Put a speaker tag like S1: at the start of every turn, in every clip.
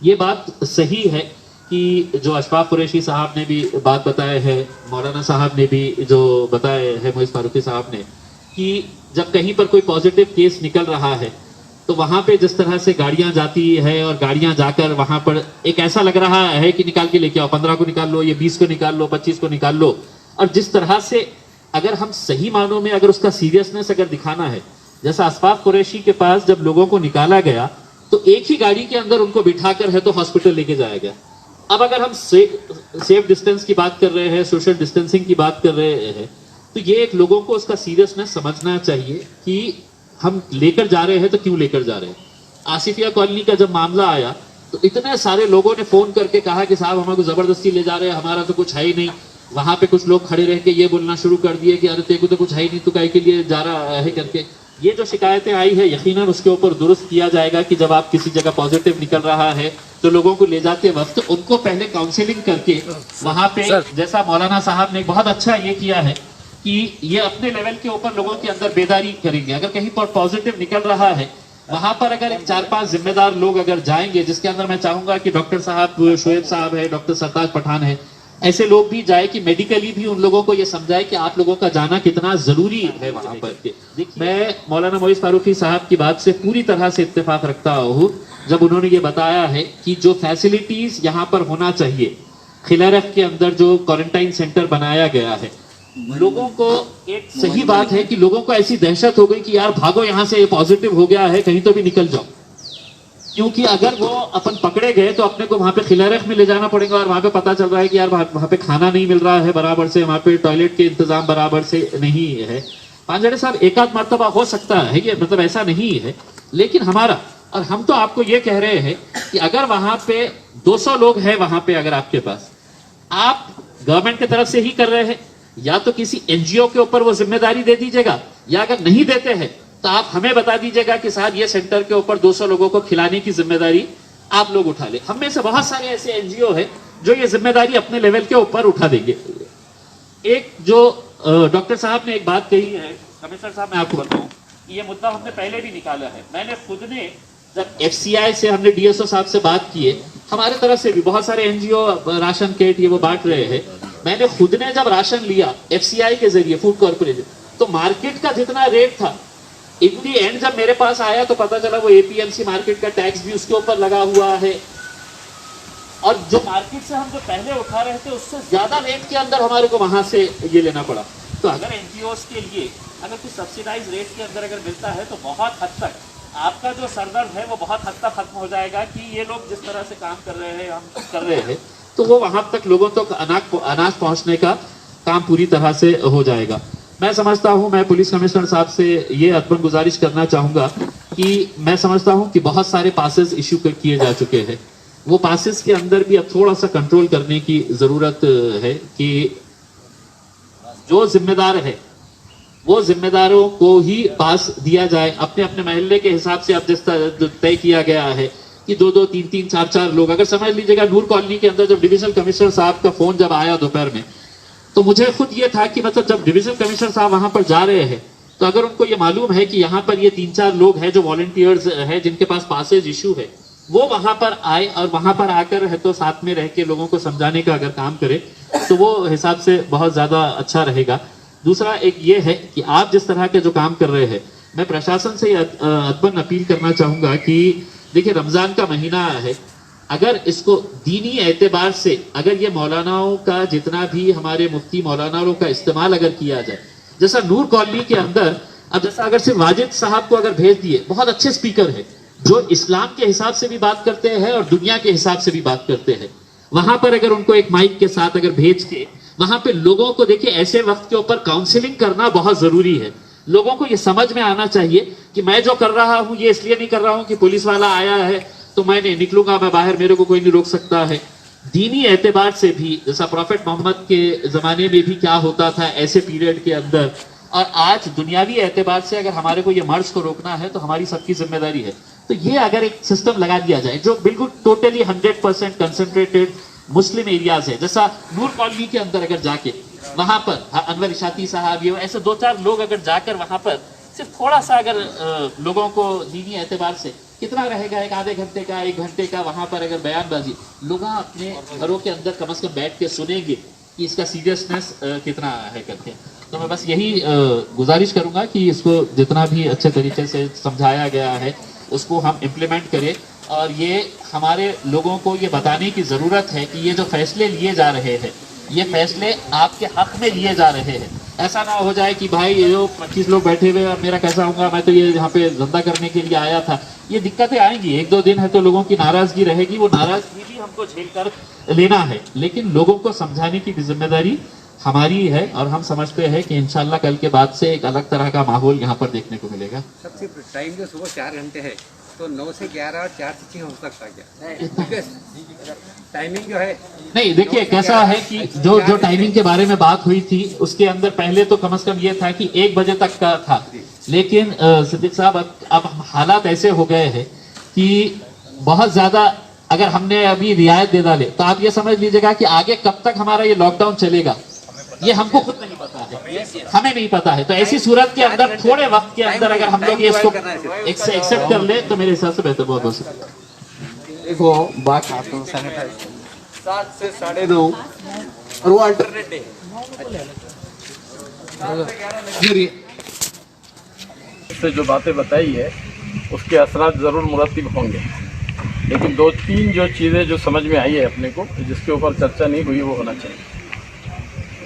S1: ये बात सही है कि जो अशफाक कुरैशी साहब ने भी बात बताए है, मौलाना साहब ने भी जो बताए है, मोइस फारूकी साहब ने, कि जब कहीं पर कोई पॉजिटिव केस निकल रहा है तो वहां पे जिस तरह से गाड़ियां जाती है और गाड़ियां जाकर वहां पर एक ऐसा लग रहा है कि निकाल के लेके आओ, 15 को निकाल लो, ये 20 को निकाल लो, 25 को निकाल लो। और जिस तरह से अगर हम सही मानों में अगर उसका सीरियसनेस अगर दिखाना है, जैसा अशफाक कुरैशी के पास जब लोगों को निकाला गया तो एक ही गाड़ी के अंदर उनको बिठाकर है तो हॉस्पिटल लेके जाया गया। अब अगर हम सेफ डिस्टेंस की बात कर रहे हैं, सोशल डिस्टेंसिंग की बात कर रहे हैं, तो ये एक लोगों को उसका सीरियसनेस समझना चाहिए कि हम लेकर जा रहे हैं तो क्यों लेकर जा रहे हैं। आसिफिया कॉलोनी का जब मामला आया तो इतने सारे लोगों ने फोन करके कहा कि साहब हमारे को जबरदस्ती ले जा रहे हैं, हमारा तो कुछ है ही नहीं। वहां पे कुछ लोग खड़े रह के ये बोलना शुरू कर दिए कि अरे तेरे को तो कुछ है ही नहीं, तू काहे के लिए जा रहा है करके। ये जो शिकायतें आई है यकीनन उसके ऊपर दुरुस्त किया जाएगा कि जब आप किसी जगह पॉजिटिव निकल रहा है तो लोगों को ले जाते वक्त उनको पहले काउंसलिंग करके वहां पे, जैसा मौलाना साहब ने बहुत अच्छा ये किया है कि ये अपने लेवल के ऊपर लोगों के अंदर बेदारी करेंगे। अगर कहीं पर पॉजिटिव निकल रहा है वहां पर अगर 4-5 जिम्मेदार लोग अगर जाएंगे, जिसके अंदर मैं चाहूंगा कि डॉक्टर साहब शोएब साहब है, डॉक्टर सरताज पठान है, ऐसे लोग भी जाए कि मेडिकली भी उन लोगों को ये समझाए कि आप लोगों का जाना कितना जरूरी है वहां पर। मैं मौलाना मोइस फारूकी साहब की बात से पूरी तरह से इत्तेफाक रखता हूँ जब उन्होंने ये बताया है कि जो फैसिलिटीज यहाँ पर होना चाहिए, खिलारख के अंदर जो क्वारंटाइन सेंटर बनाया गया है, लोगों को एक सही बात है कि लोगों को ऐसी दहशत हो गई कि यार भागो यहाँ से, ये पॉजिटिव हो गया है, कहीं तो भी निकल जाओ। क्योंकि अगर वो अपन पकड़े गए तो अपने को वहां पे खिलारख में ले जाना पड़ेगा और वहां पे पता चल रहा है कि यार वहां पे खाना नहीं मिल रहा है बराबर से, वहां पे टॉयलेट के इंतजाम बराबर से नहीं है। पांजड़े साहब एक आध मर्तबा हो सकता है, ये मतलब ऐसा नहीं है, लेकिन हमारा और हम तो आपको ये कह रहे हैं कि अगर वहां पे 200 लोग हैं, वहां पे अगर आपके पास, आप गवर्नमेंट की तरफ से ही कर रहे हैं, या तो किसी एनजीओ के ऊपर वो जिम्मेदारी दे दीजिएगा, या अगर नहीं देते हैं तो आप हमें बता दीजिएगा कि साहब ये सेंटर के ऊपर 200 लोगों को खिलाने की जिम्मेदारी आप लोग उठा ले। हम में से बहुत सारे ऐसे एनजीओ हैं जो ये जिम्मेदारी अपने लेवल के ऊपर उठा देंगे। एक जो डॉक्टर साहब ने एक बात कही है, कमिश्नर साहब मैं आपको बताऊं, ये मुद्दा हमने पहले भी निकाला है। मैंने खुद ने जब एफसीआई से हमने डीएसओ साहब से बात की है, हमारे तरफ से भी बहुत सारे एनजीओ राशन किट ये वो बांट रहे हैं। मैंने खुद ने जब राशन लिया एफसीआई के जरिए, फूड कॉर्पोरेशन, तो मार्केट का जितना रेट था, इन दी एंड जब मेरे पास आया तो पता चला वो एपीएमसी मार्केट का टैक्स भी उसके ऊपर लगा हुआ है, और जो मार्केट से हम जो पहले उठा रहे थे उससे ज्यादा रेट के अंदर हमारे को वहां से ये लेना पड़ा। तो अगर एनजीओस के लिए अगर कुछ सब्सिडाइज रेट के अंदर अगर मिलता है तो बहुत हद तक आपका जो सरदर्द है वो बहुत हद तक खत्म हो जाएगा कि ये लोग जिस तरह से काम कर रहे हैं, हम कर रहे हैं, तो वो वहां तक लोगों तक अनाज पहुंचने का काम पूरी तरह से हो जाएगा। मैं समझता हूं, मैं पुलिस कमिश्नर साहब से ये अदबन गुजारिश करना चाहूंगा कि मैं समझता हूं कि बहुत सारे पासेस इश्यू किए जा चुके हैं, वो पासेस के अंदर भी अब थोड़ा सा कंट्रोल करने की जरूरत है कि जो जिम्मेदार है वो जिम्मेदारों को ही पास दिया जाए अपने अपने महल्ले के हिसाब से। अब जिस तय किया गया है कि 2-2, 3-3, 4-4 लोग, अगर समझ लीजिएगा नूर कॉलोनी के अंदर जब डिविजनल कमिश्नर साहब का फोन जब आया दोपहर में, तो मुझे खुद ये था कि मतलब जब डिविजनल कमिश्नर साहब वहां पर जा रहे हैं तो अगर उनको ये मालूम है कि यहाँ पर ये 3-4 लोग हैं जो वॉलंटियर्स हैं जिनके पास पासेज इशू है, वो वहां पर आए और वहां पर आकर है तो साथ में रह के लोगों को समझाने का अगर काम करे तो वो हिसाब से बहुत ज्यादा अच्छा रहेगा। दूसरा एक ये है कि आप जिस तरह के जो काम कर रहे हैं, मैं प्रशासन से अदबन अपील करना चाहूंगा कि देखिए रमजान का महीना है, अगर इसको दीनी एतबार से अगर ये मौलानाओं का जितना भी हमारे मुफ्ती मौलानाओं का इस्तेमाल अगर किया जाए, जैसा नूर कॉलोनी के अंदर अब जैसा अगर सिर्फ वाजिद साहब को अगर भेज दिए, बहुत अच्छे स्पीकर है जो इस्लाम के हिसाब से भी बात करते हैं और दुनिया के हिसाब से भी बात करते हैं, वहां पर अगर उनको एक माइक के साथ अगर भेज के वहां पे लोगों को देखिए ऐसे वक्त के ऊपर काउंसलिंग करना बहुत जरूरी है। लोगों को ये समझ में आना चाहिए कि मैं जो कर रहा हूं ये इसलिए नहीं कर रहा हूं कि पुलिस वाला आया है तो मैं नहीं निकलूंगा, मैं बाहर, मेरे को कोई नहीं रोक सकता है। दीनी एतबार से भी जैसा प्रॉफेट मोहम्मद के जमाने में भी क्या होता था ऐसे पीरियड के अंदर, और आज दुनियावी एतबार से अगर हमारे को ये मर्ज को रोकना है तो हमारी सबकी जिम्मेदारी है। तो ये अगर एक सिस्टम लगा दिया जाए जो बिल्कुल टोटली 100% कंसंट्रेटेड मुस्लिम एरियाज है, जैसा नूर कॉलोनी के अंदर अगर जाके वहां पर अनवर इशाती साहब ये ऐसे 2-4 लोग अगर जाकर वहां पर सिर्फ थोड़ा सा अगर लोगों को दीनी एतबार से कितना रहेगा, एक आधे घंटे का, 1 घंटे का वहां पर अगर बयानबाजी लोग अपने घरों के अंदर कम से कम बैठ के सुनेंगे कि इसका सीरियसनेस कितना है करके। तो मैं बस यही गुजारिश करूंगा कि इसको जितना भी अच्छे तरीके से समझाया गया है उसको हम इम्प्लीमेंट करें, और ये हमारे लोगों को ये बताने की ज़रूरत है कि ये जो फैसले लिए जा रहे हैं ये फैसले आपके हक में लिए जा रहे हैं। ऐसा ना हो जाए कि भाई ये जो 25 लोग बैठे हुए हैं मेरा कैसा होगा, मैं तो ये यहाँ पे धंधा करने के लिए आया था। ये दिक्कतें आएंगी, 1-2 दिन है तो लोगों की नाराजगी रहेगी, वो नाराजगी भी हमको झेल कर लेना है, लेकिन लोगों को समझाने की भी जिम्मेदारी हमारी है। और हम समझते हैं कि इंशाल्लाह कल के बाद से एक अलग तरह का माहौल यहाँ पर देखने को मिलेगा।
S2: सबसे टाइम जो सुबह 4 घंटे है तो 9 से 11 और 4 से 6 हो सकता क्या? टाइमिंग जो है
S1: नहीं, देखिए कैसा है कि जो टाइमिंग के बारे में बात हुई थी उसके अंदर पहले तो कम से कम ये था कि 1 बजे तक का था, लेकिन सिद्दीक साहब अब हालात ऐसे हो गए हैं कि बहुत ज्यादा अगर हमने अभी रियायत दे डाले तो आप ये समझ लीजिएगा कि आगे कब तक हमारा ये लॉकडाउन चलेगा ये हमको खुद नहीं पता है, हमें नहीं पता है। तो ऐसी सूरत के अंदर थोड़े वक्त के अंदर अगर हम लोग इसको एक्सेप्ट कर ले तो मेरे हिसाब से बेहतर बहुत हो सकता है।
S2: देखो बात आता हूँ 7 से 9:30 और वो अल्टरनेट डे
S3: से जो बातें बताई है उसके असरात ज़रूर मुरतब होंगे, लेकिन 2-3 जो चीज़ें जो समझ में आई है अपने को जिसके ऊपर चर्चा नहीं हुई वो होना चाहिए।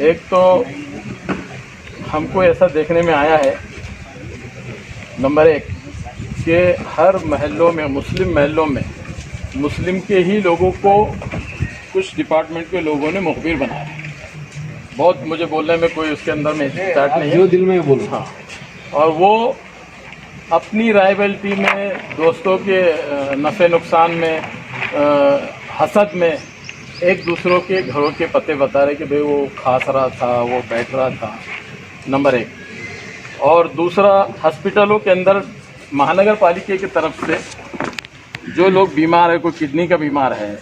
S3: एक तो हमको ऐसा देखने में आया है, नंबर 1 कि हर महल्लों में, मुस्लिम महल्लों में मुस्लिम के ही लोगों को कुछ डिपार्टमेंट के लोगों ने मुखबिर बनाया है। बहुत मुझे बोलने में कोई उसके अंदर में स्टार्ट नहीं है,
S2: जो दिल में बोलो।
S3: हाँ, और वो अपनी राइवल्टी में, दोस्तों के नफ़े नुकसान में, हसद में एक दूसरों के घरों के पते बता रहे कि भाई वो खास रहा था, वो बैठ रहा था, नंबर 1। और दूसरा, हॉस्पिटलों के अंदर महानगर पालिका की तरफ से जो लोग बीमार है, कोई किडनी का बीमार है,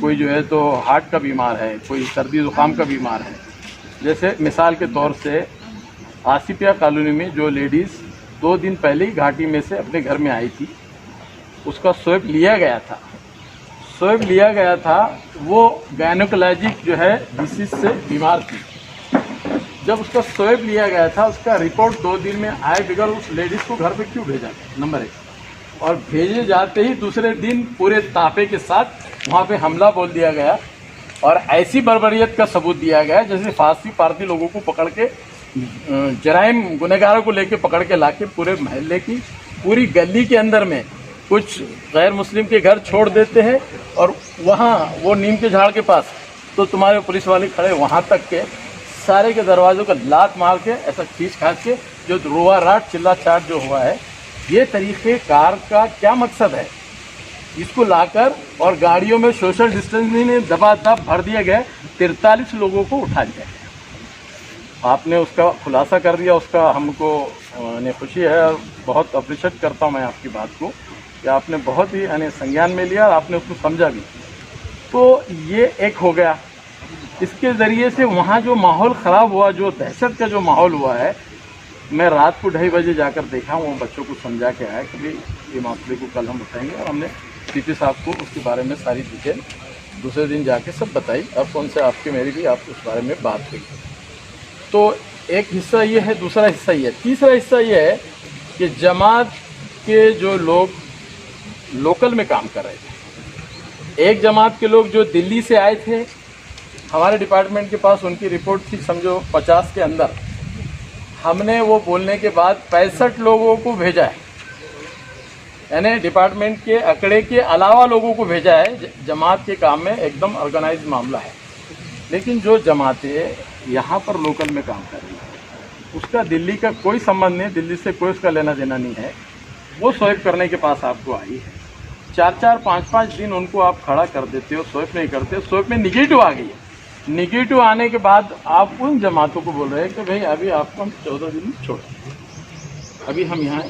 S3: कोई जो है तो हार्ट का बीमार है, कोई सर्दी ज़ुकाम का बीमार है, जैसे मिसाल के तौर से आसिफिया कॉलोनी में जो लेडीज़ 2 दिन पहले ही घाटी में से अपने घर में आई थी, उसका स्वैब लिया गया था। स्वैब लिया गया था, वो गायनोकोलॉजिक जो है डिसीज से बीमार थी। जब उसका स्वैब लिया गया था उसका रिपोर्ट 2 दिन में आए बगैर उस लेडीज़ को घर पे क्यों भेजा गया, नंबर 1। और भेजे जाते ही दूसरे दिन पूरे तापे के साथ वहाँ पे हमला बोल दिया गया और ऐसी बर्बरियत का सबूत दिया गया जैसे फांसी पारती लोगों को पकड़ के, जराइम गुनहगारों को लेके पकड़ के लाके पूरे महल्ले की, पूरी गली के अंदर में कुछ गैर मुस्लिम के घर छोड़ देते हैं और वहाँ वो नीम के झाड़ के पास तो तुम्हारे पुलिस वाले खड़े, वहाँ तक के सारे के दरवाज़ों का लात मार के ऐसा खींच खाच के जो रोआ राट चिल्ला चाट जो हुआ है, ये तरीक़े कार का क्या मकसद है? इसको लाकर और गाड़ियों में सोशल डिस्टेंसिंग में दबादब भर दिए गए, 43 लोगों को उठा लिया गया। आपने उसका खुलासा कर दिया, उसका हमको ने खुशी है और बहुत अप्रिशिएट करता हूँ मैं आपकी बात को कि आपने बहुत ही यानी संज्ञान में लिया और आपने उसको समझा भी। तो ये एक हो गया। इसके ज़रिए से वहाँ जो माहौल ख़राब हुआ, जो दहशत का जो माहौल हुआ है, मैं रात को 2:30 बजे जाकर देखा, वो बच्चों को समझा के आया कि भाई ये मामले को कल हम उठाएंगे और हमने सीपी साहब को उसके बारे में सारी डिटेल दूसरे दिन जाके सब बताई और कौन से आपके मेरी भी आप उस बारे में बात हुई। तो एक हिस्सा ये है, दूसरा हिस्सा ये है, तीसरा हिस्सा ये है कि जमात के जो लोग लोकल में काम कर रहे थे, एक जमात के लोग जो दिल्ली से आए थे, हमारे डिपार्टमेंट के पास उनकी रिपोर्ट थी समझो 50 के अंदर, हमने वो बोलने के बाद 65 लोगों को भेजा है, यानी डिपार्टमेंट के आंकड़े के अलावा लोगों को भेजा है। जमात के काम में एकदम ऑर्गेनाइज मामला है। लेकिन जो जमातें यहाँ पर लोकल में काम कर रही है उसका दिल्ली का कोई संबंध नहीं, दिल्ली से कोई उसका लेना देना नहीं है। वो स्वैप करने के पास आपको आई है, 4-4, 5-5 दिन उनको आप खड़ा कर देते हो, स्वैप नहीं करते, स्वैप में निगेटिव आ गई है। निगेटिव आने के बाद आप उन जमातों को बोल रहे हैं कि भाई अभी आपको हम 14 दिन छोड़, अभी हम यहाँ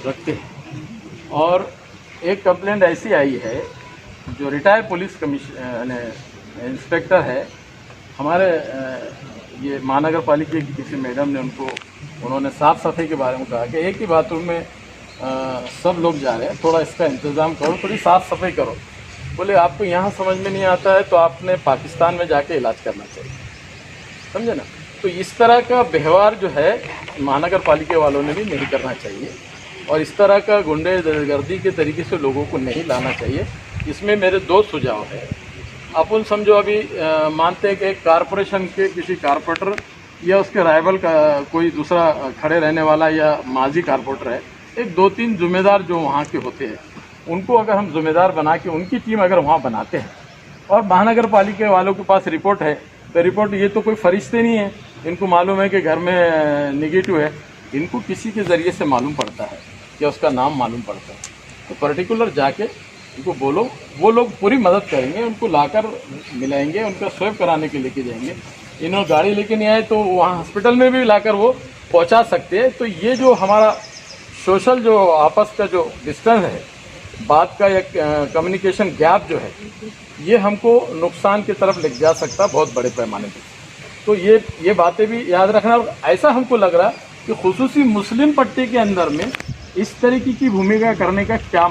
S3: रखते हैं। और एक कंप्लेंट ऐसी आई है, जो रिटायर्ड पुलिस कमिश्नर इंस्पेक्टर है हमारे ये महानगर पालिका की किसी मैडम ने उन्होंने साफ सफाई के बारे में कहा कि एक ही बाथरूम में सब लोग जा रहे हैं, थोड़ा इसका इंतज़ाम करो, थोड़ी साफ़ सफाई करो। बोले आपको यहाँ समझ में नहीं आता है तो आपने पाकिस्तान में जाके इलाज करना चाहिए, समझे ना। तो इस तरह का व्यवहार जो है महानगर पालिका वालों ने भी नहीं करना चाहिए और इस तरह का गुंडेगर्दी के तरीके से लोगों को नहीं लाना चाहिए। इसमें मेरे दो सुझाव हैं। अपन समझो अभी मानते हैं कि एक कारपोरेशन के किसी कारपोरेटर या उसके राइवल का कोई दूसरा खड़े रहने वाला या माजी कारपोरेटर है, एक दो तीन जिम्मेदार जो वहाँ के होते हैं उनको अगर हम जिम्मेदार बना के उनकी टीम अगर वहाँ बनाते हैं और महानगर पालिका वालों के पास रिपोर्ट है तो रिपोर्ट, ये तो कोई फरिश्ते नहीं है, इनको मालूम है कि घर में निगेटिव है, इनको किसी के ज़रिए से मालूम पड़ता है या उसका नाम मालूम पड़ता है, तो पर्टिकुलर जाके उनको बोलो, वो लोग पूरी मदद करेंगे, उनको लाकर मिलाएंगे, उनका स्वेप कराने के लेके जाएंगे। इन्होंने गाड़ी लेके नहीं आए तो वहाँ हॉस्पिटल में भी लाकर वो पहुँचा सकते हैं। तो ये जो हमारा सोशल जो आपस का जो डिस्टेंस है, बात का एक कम्युनिकेशन गैप जो है, ये हमको नुकसान की तरफ ले जा सकता बहुत बड़े पैमाने पर। तो ये बातें भी याद रखना। ऐसा हमको लग रहा कि खुसूसी मुस्लिम पट्टी के अंदर में इस तरीके की भूमिका करने का क्या